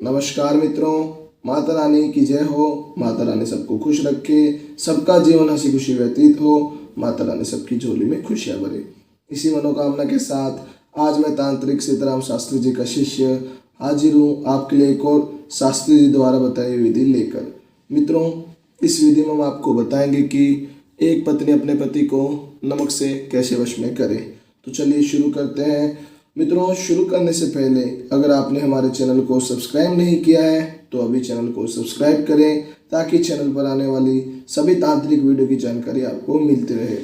नमस्कार मित्रों, माता रानी की जय हो। माता रानी सबको खुश रखे, सबका जीवन हंसी खुशी व्यतीत हो। माता रानी सबकी झोली में खुशियाँ भरे। इसी मनोकामना के साथ आज मैं तांत्रिक सीताराम शास्त्री जी का शिष्य हाजिर हूँ आपके लिए एक और शास्त्री जी द्वारा बताई हुई विधि लेकर। मित्रों, इस विधि में हम आपको बताएंगे कि एक पत्नी अपने पति को नमक से कैसे वश में करे। तो चलिए शुरू करते हैं। मित्रों, शुरू करने से पहले अगर आपने हमारे चैनल को सब्सक्राइब नहीं किया है तो अभी चैनल को सब्सक्राइब करें, ताकि चैनल पर आने वाली सभी तांत्रिक वीडियो की जानकारी आपको मिलती रहे।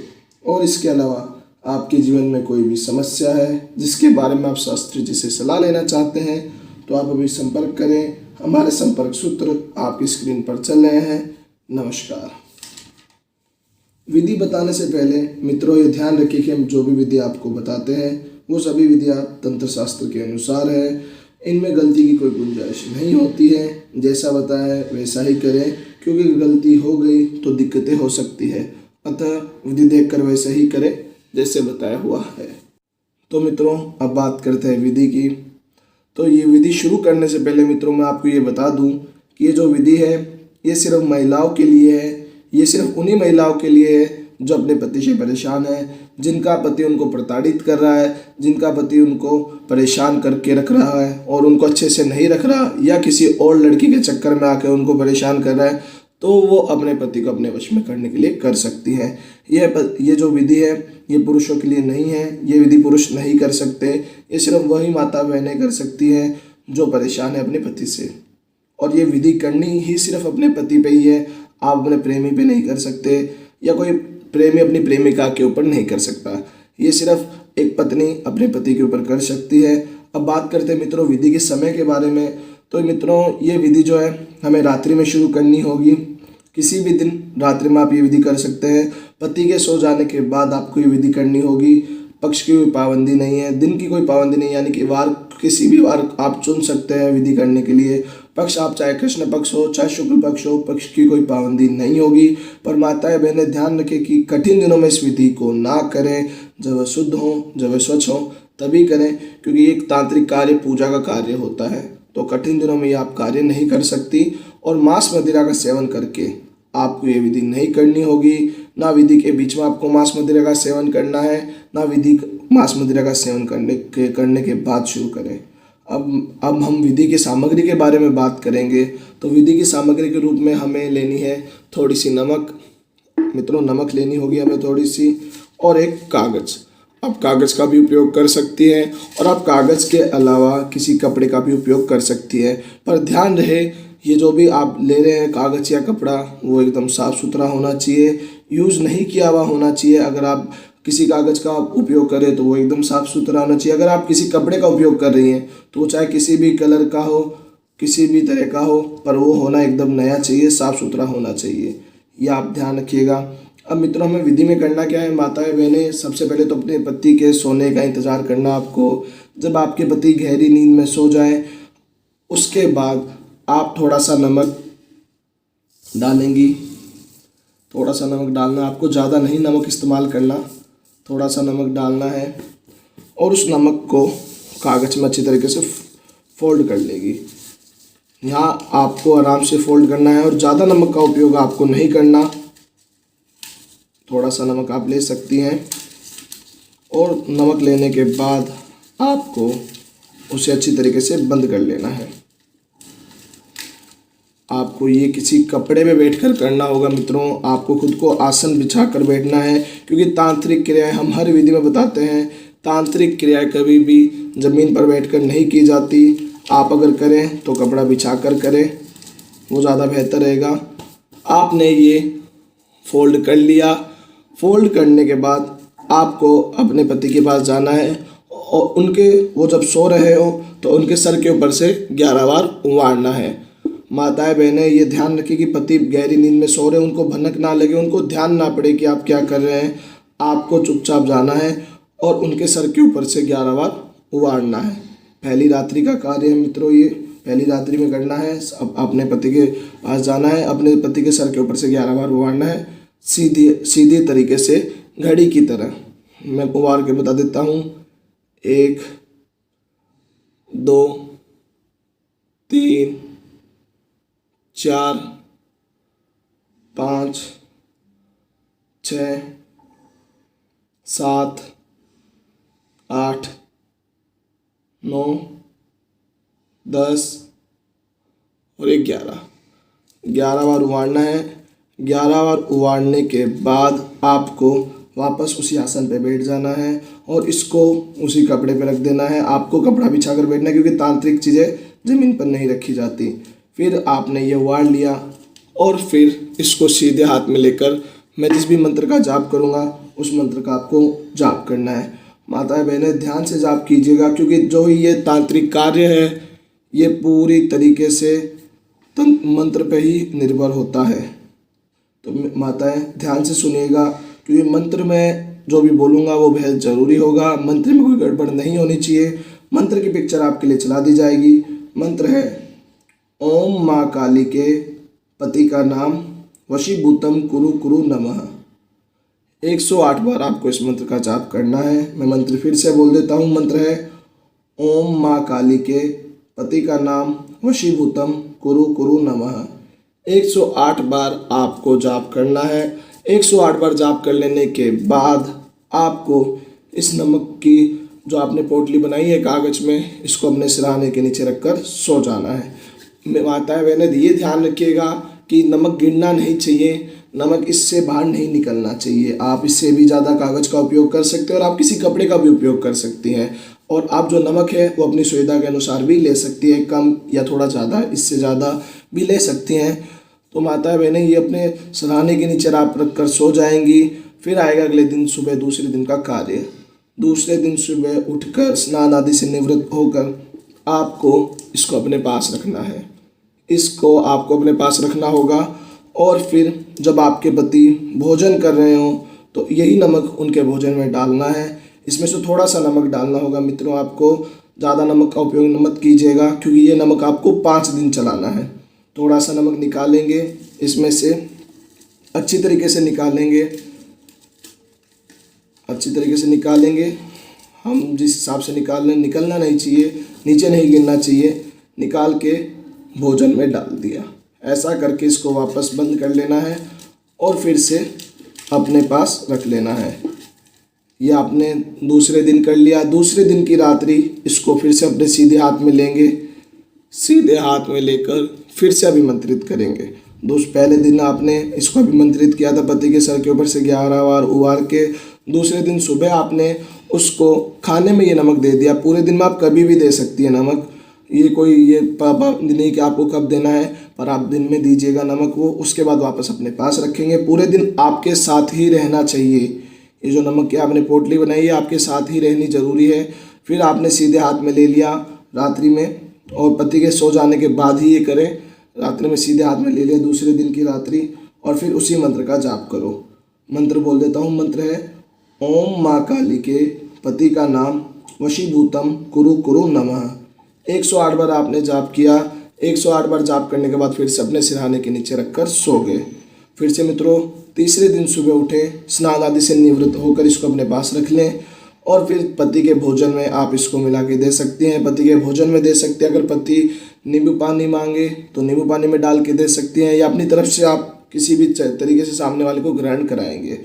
और इसके अलावा आपके जीवन में कोई भी समस्या है जिसके बारे में आप शास्त्री जी से सलाह लेना चाहते हैं तो आप अभी संपर्क करें। हमारे संपर्क सूत्र आपकी स्क्रीन पर चल रहे हैं। नमस्कार। विधि बताने से पहले मित्रों ये ध्यान रखिए कि हम जो भी विधि आपको बताते हैं वो सभी विधियाँ तंत्र शास्त्र के अनुसार है। इनमें गलती की कोई गुंजाइश नहीं होती है। जैसा बताया है वैसा ही करें, क्योंकि गलती हो गई तो दिक्कतें हो सकती है। अतः विधि देखकर वैसा ही करें जैसे बताया हुआ है। तो मित्रों, अब बात करते हैं विधि की। तो ये विधि शुरू करने से पहले मित्रों मैं आपको ये बता दूं कि ये जो विधि है ये सिर्फ महिलाओं के लिए है। ये सिर्फ उन्हीं महिलाओं के लिए है जो अपने पति से परेशान है, जिनका पति उनको प्रताड़ित कर रहा है, जिनका पति उनको परेशान करके रख रहा है और उनको अच्छे से नहीं रख रहा, या किसी और लड़की के चक्कर में आकर उनको परेशान कर रहा है, तो वो अपने पति को अपने वश में करने के लिए कर सकती हैं। ये जो विधि है ये पुरुषों के लिए नहीं है। ये विधि पुरुष नहीं कर सकते। ये सिर्फ वही माता बहनें कर सकती हैं जो परेशान है अपने पति से। और ये विधि करनी ही सिर्फ अपने पति पे ही है। आप अपने प्रेमी पे नहीं कर सकते, या कोई प्रेमी अपनी प्रेमिका के ऊपर नहीं कर सकता। ये सिर्फ एक पत्नी अपने पति के ऊपर कर सकती है। अब बात करते हैं मित्रों विधि के समय के बारे में। तो मित्रों ये विधि जो है हमें रात्रि में शुरू करनी होगी। किसी भी दिन रात्रि में आप ये विधि कर सकते हैं। पति के सो जाने के बाद आपको ये विधि करनी होगी। पक्ष की कोई पाबंदी नहीं है, दिन की कोई पाबंदी नहीं, यानी कि वार किसी भी वार आप चुन सकते हैं विधि करने के लिए। पक्ष आप चाहे कृष्ण पक्ष हो चाहे शुक्ल पक्ष हो, पक्ष की कोई पाबंदी नहीं होगी। पर माताएं बहनें ध्यान रखें कि कठिन दिनों में इस विधि को ना करें। जब वह शुद्ध हो, जब वह स्वच्छ हो तभी करें, क्योंकि एक तांत्रिक कार्य पूजा का कार्य होता है। तो कठिन दिनों में ये आप कार्य नहीं कर सकती। और मांस मदिरा का सेवन करके आपको ये विधि नहीं करनी होगी। ना विधि के बीच में आपको मांस मदिरा का सेवन करना है, ना विधि मांस मदिरा का सेवन करने के बाद शुरू करें। अब हम विधि की सामग्री के बारे में बात करेंगे। तो विधि की सामग्री के रूप में हमें लेनी है थोड़ी सी नमक। मित्रों नमक लेनी होगी हमें थोड़ी सी, और एक कागज़। आप कागज़ का भी उपयोग कर सकती हैं, और आप कागज़ के अलावा किसी कपड़े का भी उपयोग कर सकती है। पर ध्यान रहे ये जो भी आप ले रहे हैं कागज़ या कपड़ा वो एकदम साफ़ सुथरा होना चाहिए, यूज़ नहीं किया हुआ होना चाहिए। अगर आप किसी कागज़ का उपयोग करें तो वो एकदम साफ़ सुथरा होना चाहिए। अगर आप किसी कपड़े का उपयोग कर रही हैं तो वो चाहे किसी भी कलर का हो, किसी भी तरह का हो, पर वो होना एकदम नया चाहिए, साफ़ सुथरा होना चाहिए। ये आप ध्यान रखिएगा। अब मित्रों हमें विधि में करना क्या है। माताएं बहनें, सबसे पहले तो अपने पति के सोने का इंतज़ार करना आपको। जब आपके पति गहरी नींद में सो जाए उसके बाद आप थोड़ा सा नमक डालेंगी। थोड़ा सा नमक डालना, आपको ज़्यादा नहीं नमक इस्तेमाल करना, थोड़ा सा नमक डालना है। और उस नमक को कागज़ में अच्छी तरीके से फोल्ड कर लेगी। यहाँ आपको आराम से फोल्ड करना है और ज़्यादा नमक का उपयोग आपको नहीं करना। थोड़ा सा नमक आप ले सकती हैं। और नमक लेने के बाद आपको उसे अच्छी तरीके से बंद कर लेना है। आपको ये किसी कपड़े में बैठकर करना होगा मित्रों। आपको खुद को आसन बिछाकर बैठना है, क्योंकि तांत्रिक क्रियाएं हम हर विधि में बताते हैं। तांत्रिक क्रियाएं कभी भी ज़मीन पर बैठकर नहीं की जाती। आप अगर करें तो कपड़ा बिछाकर करें, वो ज़्यादा बेहतर रहेगा। आपने ये फोल्ड कर लिया। फोल्ड करने के बाद आपको अपने पति के पास जाना है, और वो जब सो रहे हो तो उनके सर के ऊपर से 11 बार उबारना है। माताएं बहनें ये ध्यान रखें कि पति गहरी नींद में सो रहे हैं, उनको भनक ना लगे, उनको ध्यान ना पड़े कि आप क्या कर रहे हैं। आपको चुपचाप जाना है और उनके सर के ऊपर से 11 बार उबारना है। पहली रात्रि का कार्य है मित्रों, ये पहली रात्रि में करना है। अब अपने पति के पास जाना है, अपने पति के सर के ऊपर से 11 बार उबारना है, सीधे तरीके से घड़ी की तरह। मैं उबार के बता देता हूँ। 1 2 3, 4, 5, 6, 7, 8, 9, 10 और 11। 11 बार उबाड़ना है। 11 बार उबाड़ने के बाद आपको वापस उसी आसन पे बैठ जाना है और इसको उसी कपड़े पे रख देना है। आपको कपड़ा बिछा कर बैठना है क्योंकि तांत्रिक चीज़ें ज़मीन पर नहीं रखी जाती। फिर आपने ये उबाड़ लिया और फिर इसको सीधे हाथ में लेकर मैं जिस भी मंत्र का जाप करूँगा उस मंत्र का आपको जाप करना है। माताएं बहनें ध्यान से जाप कीजिएगा क्योंकि जो ये तांत्रिक कार्य है ये पूरी तरीके से मंत्र पे ही निर्भर होता है। तो माताएं ध्यान से सुनिएगा क्योंकि मंत्र में जो भी बोलूँगा वो बेहद ज़रूरी होगा। मंत्र में कोई गड़बड़ नहीं होनी चाहिए। मंत्र की पिक्चर आपके लिए चला दी जाएगी। मंत्र है ओम माँ काली के पति का नाम वशीभूतम कुरु कुरु नमः। 108 बार आपको इस मंत्र का जाप करना है। मैं मंत्र फिर से बोल देता हूँ। मंत्र है ओम माँ काली के पति का नाम वशीभूतम कुरु कुरु नमः। 108 बार आपको जाप करना है। 108 बार जाप कर लेने के बाद आपको इस नमक की जो आपने पोटली बनाई है कागज में, इसको अपने सिरहाने के नीचे रखकर सो जाना है। माताएं बहनें ये ध्यान रखिएगा कि नमक गिरना नहीं चाहिए, नमक इससे बाहर नहीं निकलना चाहिए। आप इससे भी ज़्यादा कागज़ का उपयोग कर सकते हैं और आप किसी कपड़े का भी उपयोग कर सकती हैं। और आप जो नमक है वो अपनी सुविधा के अनुसार भी ले सकती हैं, कम या थोड़ा ज़्यादा, इससे ज़्यादा भी ले सकती हैं। तो माताएं बहनें ये अपने सिरहाने के नीचे आप रख कर सो जाएंगी। फिर आएगा अगले दिन सुबह दूसरे दिन का कार्य। दूसरे दिन सुबह उठकर स्नान आदि से निवृत्त होकर आपको इसको अपने पास रखना है। इसको आपको अपने पास रखना होगा और फिर जब आपके पति भोजन कर रहे हो तो यही नमक उनके भोजन में डालना है। इसमें से थोड़ा सा नमक डालना होगा मित्रों। आपको ज़्यादा नमक का उपयोग मत कीजिएगा क्योंकि ये नमक आपको 5 दिन चलाना है। थोड़ा सा नमक निकालेंगे, इसमें से अच्छी तरीके से निकालेंगे, अच्छी तरीके से निकालेंगे। हम जिस हिसाब से निकलना नहीं चाहिए, नीचे नहीं गिरना चाहिए। निकाल के भोजन में डाल दिया। ऐसा करके इसको वापस बंद कर लेना है और फिर से अपने पास रख लेना है। ये आपने दूसरे दिन कर लिया। दूसरे दिन की रात्रि इसको फिर से अपने सीधे हाथ में लेंगे। सीधे हाथ में लेकर फिर से अभिमंत्रित करेंगे। पहले दिन आपने इसको अभिमंत्रित किया था पति के सर के ऊपर से 11 बार उबार के। दूसरे दिन सुबह आपने उसको खाने में ये नमक दे दिया। पूरे दिन में आप कभी भी दे सकती है नमक, ये कोई ये पाबंदी नहीं कि आपको कब देना है, पर आप दिन में दीजिएगा नमक वो। उसके बाद वापस अपने पास रखेंगे। पूरे दिन आपके साथ ही रहना चाहिए। ये जो नमक की आपने पोटली बनाई है आपके साथ ही रहनी ज़रूरी है। फिर आपने सीधे हाथ में ले लिया रात्रि में, और पति के सो जाने के बाद ही ये करें। रात्रि में सीधे हाथ में ले लिया दूसरे दिन की रात्रि, और फिर उसी मंत्र का जाप करो। मंत्र बोल देता हूँ। मंत्र है ओम माँ काली के पति का नाम वशीभूतम कुरु कुरु नमः। 108 बार आपने जाप किया। 108 बार जाप करने के बाद फिर से अपने सिरहाने के नीचे रखकर सो गए। फिर से मित्रों तीसरे दिन सुबह उठे, स्नान आदि से निवृत्त होकर इसको अपने पास रख लें और फिर पति के भोजन में आप इसको मिला के दे सकते हैं। पति के भोजन में दे सकते हैं। अगर पति नींबू पानी मांगे तो नींबू पानी में डाल के दे सकती हैं, या अपनी तरफ से आप किसी भी तरीके से सामने वाले को ग्रहण कराएंगे।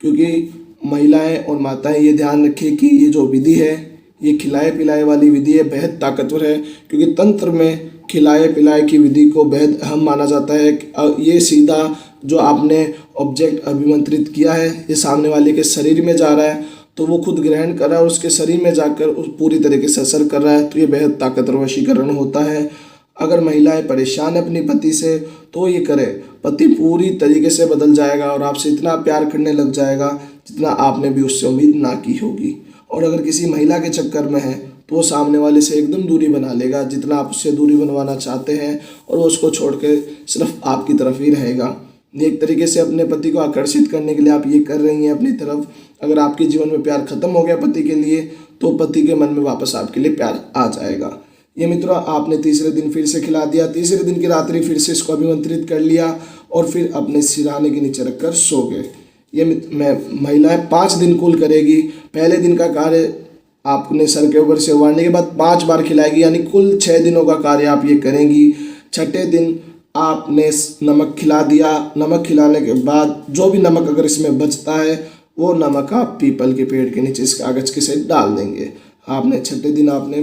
क्योंकि महिलाएं और माताएं ये ध्यान रखें कि ये जो विधि है ये खिलाए पिलाए वाली विधि है, बेहद ताकतवर है। क्योंकि तंत्र में खिलाए पिलाए की विधि को बेहद अहम माना जाता है। ये सीधा जो आपने ऑब्जेक्ट अभिमंत्रित किया है ये सामने वाले के शरीर में जा रहा है, तो वो खुद ग्रहण कर रहा है और उसके शरीर में जाकर उस पूरी तरीके से असर कर रहा है। तो ये बेहद ताकतवर वशीकरण होता है। अगर महिलाएं परेशान है अपने पति से तो ये करे, पति पूरी तरीके से बदल जाएगा और आपसे इतना प्यार करने लग जाएगा जितना आपने भी उससे उम्मीद ना की होगी। और अगर किसी महिला के चक्कर में है तो वो सामने वाले से एकदम दूरी बना लेगा जितना आप उससे दूरी बनवाना चाहते हैं, और वो उसको छोड़ के सिर्फ आपकी तरफ ही रहेगा। एक तरीके से अपने पति को आकर्षित करने के लिए आप ये कर रही हैं अपनी तरफ। अगर आपके जीवन में प्यार खत्म हो गया पति के लिए तो पति के मन में वापस आपके लिए प्यार आ जाएगा। ये मित्रों आपने तीसरे दिन फिर से खिला दिया। तीसरे दिन की रात्रि फिर से इसको अभिमंत्रित कर लिया और फिर अपने सिरहाने के नीचे रखकर सो गए। ये महिलाएं 5 दिन कुल करेगी। पहले दिन का कार्य आपने सर के ऊपर सेव बांटने के बाद 5 बार खिलाएगी, यानी कुल 6 दिनों का कार्य आप ये करेंगी। छठे दिन आपने नमक खिला दिया। नमक खिलाने के बाद जो भी नमक अगर इसमें बचता है वो नमक आप पीपल के पेड़ के नीचे इस कागज़ के सहित डाल देंगे। आपने छठे दिन आपने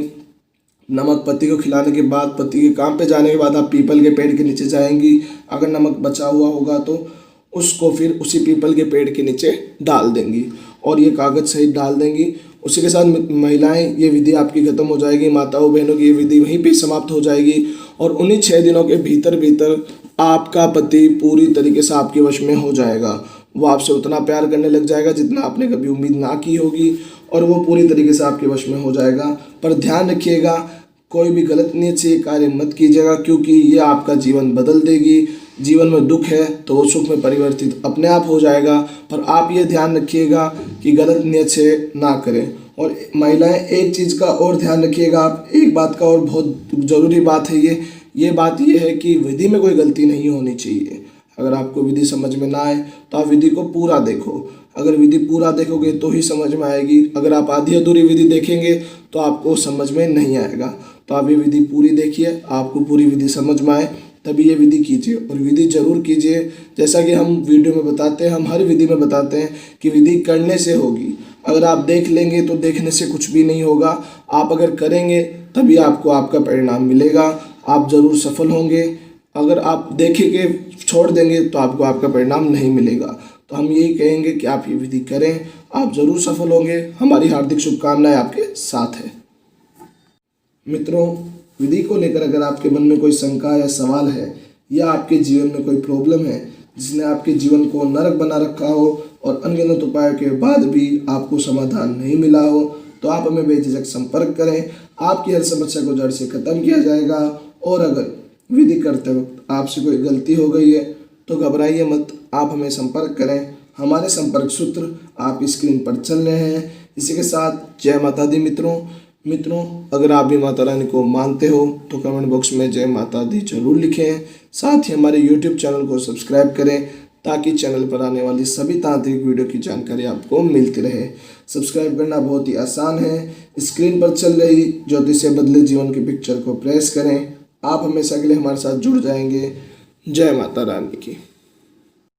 नमक पति को खिलाने के बाद, पति के काम पे जाने के बाद आप पीपल के पेड़ के नीचे जाएंगी। अगर नमक बचा हुआ होगा तो उसको फिर उसी पीपल के पेड़ के नीचे डाल देंगी और ये कागज़ सहित डाल देंगी। उसी के साथ महिलाएं, ये विधि आपकी खत्म हो जाएगी। माताओं बहनों की ये विधि वहीं पे समाप्त हो जाएगी और उन्हीं 6 दिनों के भीतर भीतर आपका पति पूरी तरीके से आपके वश में हो जाएगा। वो आपसे उतना प्यार करने लग जाएगा जितना आपने कभी उम्मीद ना की होगी और वो पूरी तरीके से आपके वश में हो जाएगा। पर ध्यान रखिएगा, कोई भी गलत नीयत से ये कार्य मत कीजिएगा, क्योंकि ये आपका जीवन बदल देगी। जीवन में दुख है तो वो सुख में परिवर्तित अपने आप हो जाएगा। पर आप ये ध्यान रखिएगा कि गलत नीयत से ना करें। और महिलाएं, एक चीज़ का और ध्यान रखिएगा आप, एक बात का और बहुत ज़रूरी बात है ये बात ये है कि विधि में कोई गलती नहीं होनी चाहिए। अगर आपको विधि समझ में ना आए तो आप विधि को पूरा देखो। अगर विधि पूरा देखोगे तो ही समझ में आएगी। अगर आप आधी अधूरी विधि देखेंगे तो आपको समझ में नहीं आएगा। तो आप ये विधि पूरी देखिए, आपको पूरी विधि समझ में आए तभी ये विधि कीजिए। और विधि जरूर कीजिए, जैसा कि हम वीडियो में बताते हैं, हम हर विधि में बताते हैं कि विधि करने से होगी। अगर आप देख लेंगे तो देखने से कुछ भी नहीं होगा। आप अगर करेंगे तभी आपको आपका परिणाम मिलेगा, आप ज़रूर सफल होंगे। अगर आप देखेंगे छोड़ देंगे तो आपको आपका परिणाम नहीं मिलेगा। तो हम यही कहेंगे कि आप ये विधि करें, आप ज़रूर सफल होंगे। हमारी हार्दिक शुभकामनाएं आपके साथ है। मित्रों, विधि को लेकर अगर आपके मन में कोई शंका या सवाल है या आपके जीवन में कोई प्रॉब्लम है जिसने आपके जीवन को नरक बना रखा हो और अनगिनत उपायों के बाद भी आपको समाधान नहीं मिला हो, तो आप हमें बेझिझक संपर्क करें। आपकी हर समस्या को जड़ से खत्म किया जाएगा। और अगर विधि करते वक्त आपसे कोई गलती हो गई है तो घबराइए मत, आप हमें संपर्क करें। हमारे संपर्क सूत्र आप स्क्रीन पर चल रहे हैं। इसी के साथ जय माता दी मित्रों, अगर आप भी माता रानी को मानते हो तो कमेंट बॉक्स में जय माता दी जरूर लिखें। साथ ही हमारे YouTube चैनल को सब्सक्राइब करें ताकि चैनल पर आने वाली सभी तांत्रिक वीडियो की जानकारी आपको मिलती रहे। सब्सक्राइब करना बहुत ही आसान है। स्क्रीन पर चल रही ज्योतिष से बदले जीवन की पिक्चर को प्रेस करें। आप हमेशा के लिए हमारे साथ जुड़ जाएंगे। जय माता रानी की।